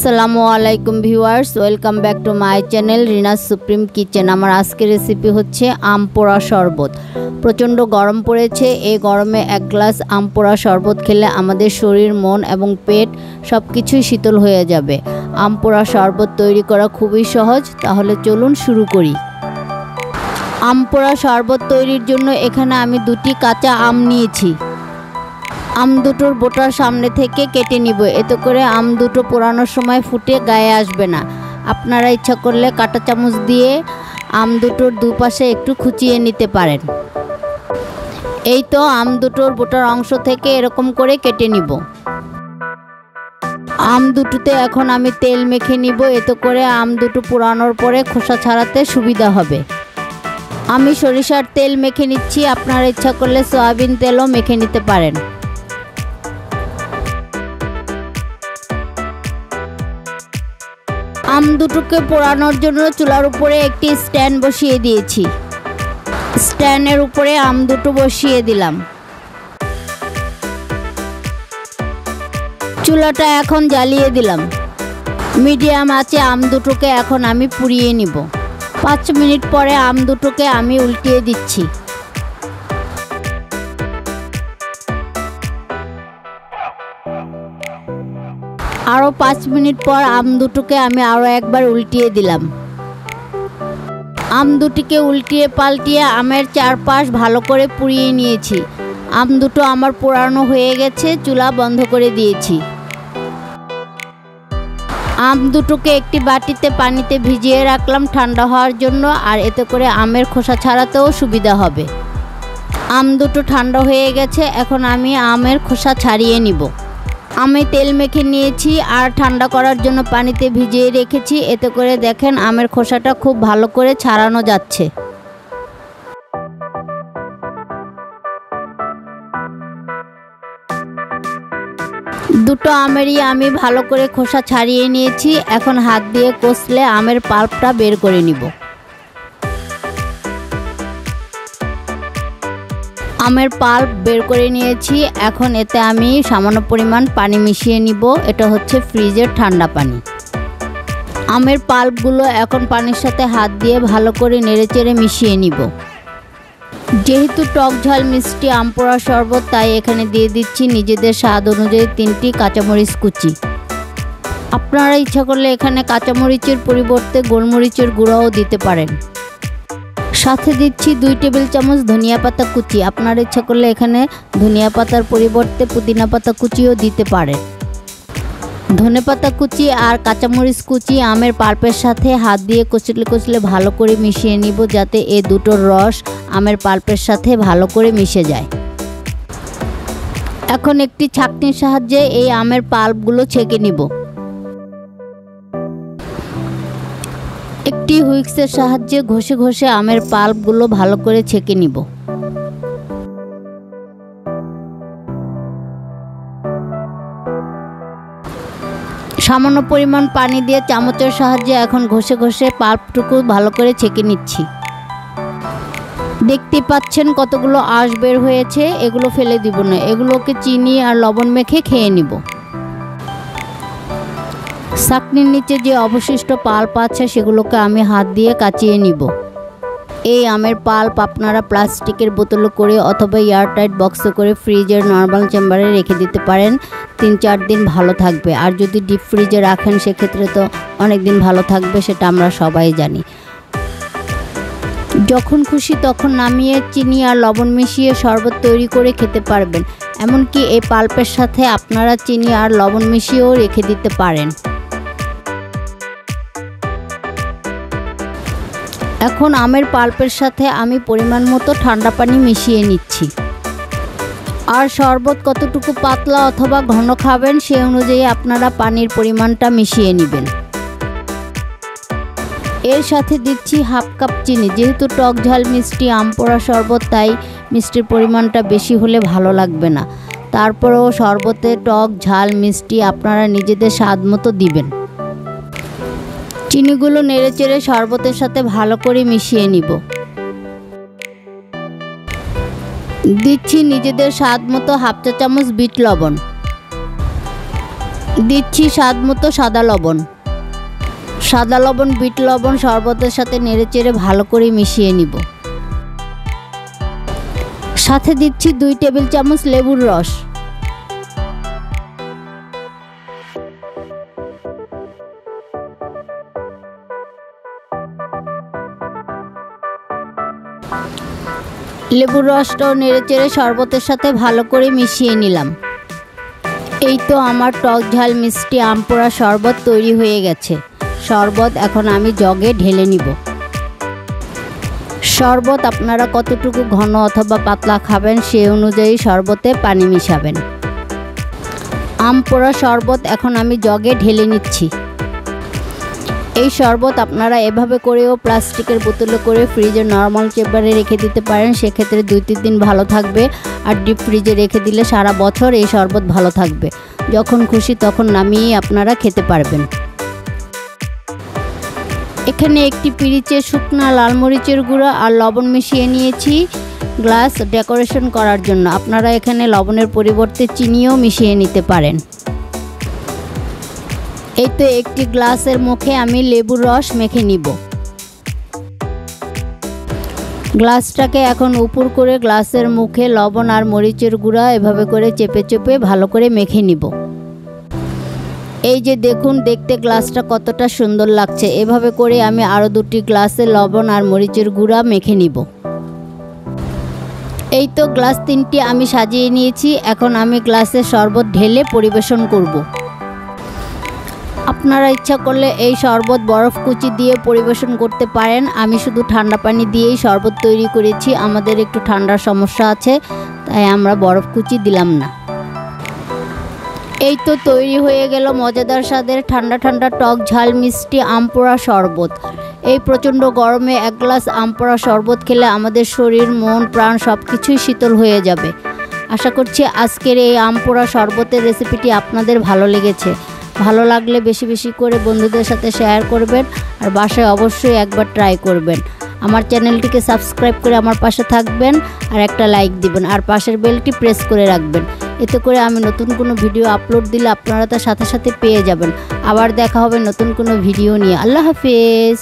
আসসালামু আলাইকুম viewers, welcome back to my channel Rina's supreme kitchen. আমার আজকের রেসিপি হচ্ছে আম পোড়া শরবত। প্রচণ্ড গরম পড়েছে, এই গরমে এক গ্লাস আম পোড়া শরবত খেলে আমাদের শরীর, মন এবং পেট সব কিছুই শীতল হয়ে যাবে। আম পোড়া শরবত তৈরি করা খুবই সহজ, তাহলে চলুন শুরু করি। আম পোড়া শরবত তৈরির জন্য এখানে আমি 2টি কাঁচা আম নিয়েছি। আম দুটোর বোটার সামনে থেকে কেটে নিব, এতে করে আম দুটো পোড়ানোর সময় ফুটে গায়ে আসবে না। আপনারা ইচ্ছা করলে কাঁটা চামচ দিয়ে আম দুটোর দুপাশে একটু খুঁচিয়ে নিতে পারেন। এই তো আম দুটোর বোটার অংশ থেকে এরকম করে কেটে নিব। আম দুটোতে এখন আমি তেল মেখে নিব, এতে করে আম দুটো পোড়ানোর পরে খোসা ছাড়াতে সুবিধা হবে। আমি সরিষার তেল মেখে নিচ্ছি, আপনারা ইচ্ছা করলে সয়াবিন তেলও মেখে নিতে পারেন। আম দুটোকে পোড়ানোর জন্য চুলার উপরে একটি স্ট্যান্ড বসিয়ে দিয়েছি। স্ট্যান্ডের উপরে আম দুটো বসিয়ে দিলাম। চুলাটা এখন জ্বালিয়ে দিলাম। মিডিয়াম আঁচে আম দুটোকে এখন আমি পুড়িয়ে নিব। 5 মিনিট পরে আম দুটোকে আমি উল্টিয়ে দিচ্ছি। আরও 5 মিনিট পর আম দুটোকে আমি আরও একবার উল্টিয়ে দিলাম। আম দুটিকে উল্টিয়ে পাল্টিয়ে আমের চারপাশ ভালো করে পুড়িয়ে নিয়েছি। আম দুটো আমার পোড়ানো হয়ে গেছে, চুলা বন্ধ করে দিয়েছি। আম দুটোকে একটি বাটিতে পানিতে ভিজিয়ে রাখলাম ঠান্ডা হওয়ার জন্য, আর এতে করে আমের খোসা ছাড়াতেও সুবিধা হবে। আম দুটো ঠান্ডা হয়ে গেছে, এখন আমি আমের খোসা ছাড়িয়ে নিব। আমি তেল মেখে নিয়েছি আর ঠান্ডা করার জন্য পানিতে ভিজিয়ে রেখেছি, এতে করে দেখেন আমের খোসাটা খুব ভালো করে ছাড়ানো যাচ্ছে। দুটো আমেরই আমি ভালো করে খোসা ছাড়িয়ে নিয়েছি। এখন হাত দিয়ে কষলে আমের পাল্পটা বের করে নিব। আমের পাল্প বের করে নিয়েছি, এখন এতে আমি সামান্য পরিমাণ পানি মিশিয়ে নিব। এটা হচ্ছে ফ্রিজের ঠান্ডা পানি। আমের পাল্পগুলো এখন পানির সাথে হাত দিয়ে ভালো করে নেড়েচেড়ে মিশিয়ে নিব। যেহেতু টক ঝাল মিষ্টি আম পোড়া শরবত, তাই এখানে দিয়ে দিচ্ছি নিজেদের স্বাদ অনুযায়ী 3টি কাঁচামরিচ কুচি। আপনারা ইচ্ছা করলে এখানে কাঁচামরিচের পরিবর্তে গোলমরিচের গুঁড়াও দিতে পারেন। সাথে দিচ্ছি 2 টেবিল চামচ ধনিয়া পাতা কুচি। আপনারা ইচ্ছা করলে এখানে ধনিয়া পাতার পরিবর্তে পুদিনা পাতা কুচিও দিতে পারেন। ধনেপাতা কুচি আর কাঁচামরিচ কুচি আমের পাল্পের সাথে হাত দিয়ে কচলে ভালো করে মিশিয়ে নিব, যাতে এই দুটোর রস আমের পাল্পের সাথে ভালো করে মিশে যায়। এখন একটি ছাঁকনির সাহায্যে এই আমের পাল্পগুলো ছেঁকে নিব। একটি হুইক্সের সাহায্যে ঘষে ঘষে আমের পাল্পগুলো ভালো করে ছেঁকে নিব। সামান্য পরিমাণ পানি দিয়ে চামচের সাহায্যে এখন ঘষে ঘষে পাল্পটুকু ভালো করে ছেঁকে নিচ্ছি। দেখতে পাচ্ছেন কতগুলো আঁশ বের হয়েছে, এগুলো ফেলে দিব না, এগুলোকে চিনি আর লবণ মেখে খেয়ে নিব। ছাঁকনির নিচে যে অবশিষ্ট পাল্প আছে সেগুলোকে আমি হাত দিয়ে কাচিয়ে নিব। এই আমের পাল্প আপনারা প্লাস্টিকের বোতলে করে অথবা এয়ারটাইট বক্সে করে ফ্রিজের নর্মাল চেম্বারে রেখে দিতে পারেন। 3-4 দিন ভালো থাকবে। আর যদি ডিপ ফ্রিজে রাখেন সেক্ষেত্রে তো অনেক দিন ভালো থাকবে, সেটা আমরা সবাই জানি। যখন খুশি তখন নামিয়ে চিনি আর লবণ মিশিয়ে শরবত তৈরি করে খেতে পারবেন। এমনকি এই পাল্পের সাথে আপনারা চিনি আর লবণ মিশিয়েও রেখে দিতে পারেন। এখন আমের পাল্পের সাথে আমি পরিমাণ মতো ঠান্ডা পানি মিশিয়ে নিচ্ছি। আর শরবত কতটুকু পাতলা অথবা ঘন খাবেন সেই অনুযায়ী আপনারা পানির পরিমাণটা মিশিয়ে নেবেন। এর সাথে দিচ্ছি 1/2 কাপ চিনি। যেহেতু টক ঝাল মিষ্টি আম পোড়া শরবত, তাই মিষ্টির পরিমাণটা বেশি হলে ভালো লাগবে না। তারপরেও শরবতে টক ঝাল মিষ্টি আপনারা নিজেদের স্বাদ মতো দিবেন। চিনিগুলো নেড়েচেড়ে শরবতের সাথে ভালো করে মিশিয়ে নিব। দিচ্ছি নিজেদের স্বাদ মতো 1/2 চা চামচ বিট লবণ। দিচ্ছি স্বাদ মতো সাদা লবণ। সাদা লবণ, বিট লবণ শরবতের সাথে নেড়েচেড়ে ভালো করে মিশিয়ে নিব। সাথে দিচ্ছি 2 টেবিল চামচ লেবুর রস। লেবুর রসটাও নেড়েচেড়ে শরবতের সাথে ভালো করে মিশিয়ে নিলাম। এই তো আমার টক ঝাল মিষ্টি আম পোড়া শরবত তৈরি হয়ে গেছে। শরবত এখন আমি জগে ঢেলে নিব। শরবত আপনারা কতটুকু ঘন অথবা পাতলা খাবেন সেই অনুযায়ী শরবতে পানি মিশাবেন। আম পোড়া শরবত এখন আমি জগে ঢেলে নিচ্ছি। এই শরবত আপনারা এভাবে করেও প্লাস্টিকের বোতলে করে ফ্রিজে নরমাল চেম্বারে রেখে দিতে পারেন, সেক্ষেত্রে 2-3 দিন ভালো থাকবে। আর ডিপ ফ্রিজে রেখে দিলে সারা বছর এই শরবত ভালো থাকবে। যখন খুশি তখন নামিয়ে আপনারা খেতে পারবেন। এখানে একটি পিরিচে শুকনা লাল মরিচের গুঁড়া আর লবণ মিশিয়ে নিয়েছি গ্লাস ডেকোরেশন করার জন্য। আপনারা এখানে লবণের পরিবর্তে চিনিও মিশিয়ে নিতে পারেন। এই তো একটি গ্লাসের মুখে আমি লেবুর রস মেখে নিব। গ্লাসটাকে এখন উপর করে গ্লাসের মুখে লবণ আর মরিচের গুঁড়া এভাবে করে চেপে চেপে ভালো করে মেখে নিব। এই যে দেখুন, দেখতে গ্লাসটা কতটা সুন্দর লাগছে। এভাবে করে আমি আরও 2টি গ্লাসে লবণ আর মরিচের গুঁড়া মেখে নিব। এই তো গ্লাস 3টি আমি সাজিয়ে নিয়েছি। এখন আমি গ্লাসে শরবত ঢেলে পরিবেশন করব। আপনারা ইচ্ছা করলে এই শরবত বরফ কুচি দিয়ে পরিবেশন করতে পারেন। আমি শুধু ঠান্ডা পানি দিয়েই শরবত তৈরি করেছি। আমাদের একটু ঠান্ডার সমস্যা আছে, তাই আমরা বরফ কুচি দিলাম না। এই তো তৈরি হয়ে গেল মজাদার স্বাদের ঠান্ডা ঠান্ডা টক ঝাল মিষ্টি আম পোড়া শরবত। এই প্রচণ্ড গরমে 1 গ্লাস আম পোড়া শরবত খেলে আমাদের শরীর, মন, প্রাণ সব কিছুই শীতল হয়ে যাবে। আশা করছি আজকের এই আম পোড়া শরবতের রেসিপিটি আপনাদের ভালো লেগেছে। ভালো লাগলে বেশি বেশি করে বন্ধুদের সাথে শেয়ার করবেন আর বাসায় অবশ্যই একবার ট্রাই করবেন। আমার চ্যানেলটিকে সাবস্ক্রাইব করে আমার পাশে থাকবেন আর একটা লাইক দিবেন আর পাশের বেলটি প্রেস করে রাখবেন। এতে করে আমি নতুন কোনো ভিডিও আপলোড দিলে আপনারা তার সাথে সাথে পেয়ে যাবেন। আবার দেখা হবে নতুন কোনো ভিডিও নিয়ে। আল্লাহ হাফেজ।